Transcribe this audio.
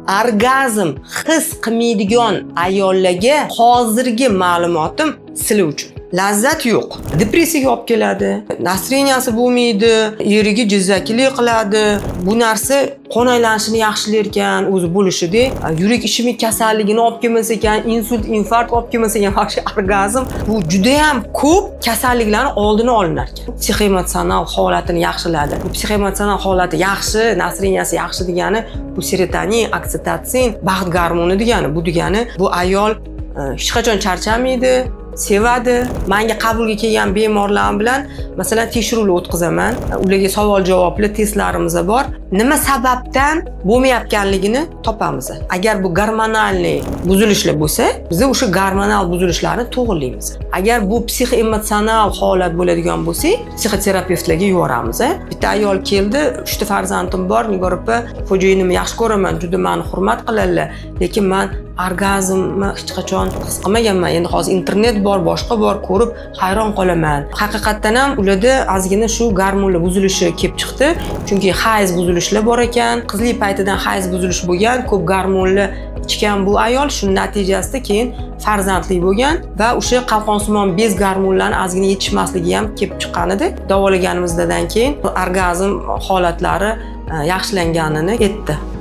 orgazm his qilmaydigan ayollarga hozirgi ma'lumotim sizlar uchun. Lazzat yo'q. Depressiyaga olib keladi. Настроенияsi bo'lmaydi, yeriga jizzaklik qiladi. Bu narsa qon aylanishini yaxshilar ekan, o'zi bo'lishida, yurak ishemik kasalligini olib kelmas ekan, insult, infarkt olib kelmas ekan, vaqti orgazm bu juda ham ko'p kasalliklarning oldini olinar ekan. Psixoemotsional holatini yaxshiladi. Bu psixoemotsional holati yaxshi, настроенияsi yaxshi degani bu serotonin, oksitotsin, baxt gormoni degani. Bu degani bu ayol hech qachon charchamaydi, sevadi. Menga qabulga kelgan bemorlar bilan masalan tekshiruvlar o'tkazaman. Ularga savol-javobli testlarimiz bor. Nima sababdan bo'lmayotganligini topamiz. Agar bu gormonalniy buzilishlar bo'lsa, biz o'sha gormonal buzilishlarni to'g'rilaymiz. Agar bu psixoemotsional holat bo'ladigan bo'lsa, psixoterapevtlarga yuboramiz. Bitta ayol keldi, 3 ta farzandim bor, Nigor opa, xo'jayinimni yaxshi ko'raman, juda meni hurmat qiladilar, lekin men orgazmni hech qachon his qilmaganman. Endi hozir internet bor, boshqa bor, ko'rib hayron qolaman. Haqiqatan ham ularda ozgina shu gormonlar buzilishi kelib chiqdi. Chunki hayz buzilishlar bor ekan. Qizlik paytidan hayz buzilishi bo'lgan, ko'p gormonlar ichgan bu ayol, shu natijasida keyin farzandli bo'lgan va o'sha qalqonsimon bez gormonlarni ozgina yetishmasligi ham kelib chiqqan edi. Davolaganimizdan keyin orgazm holatlari yaxshilanganini aytdi.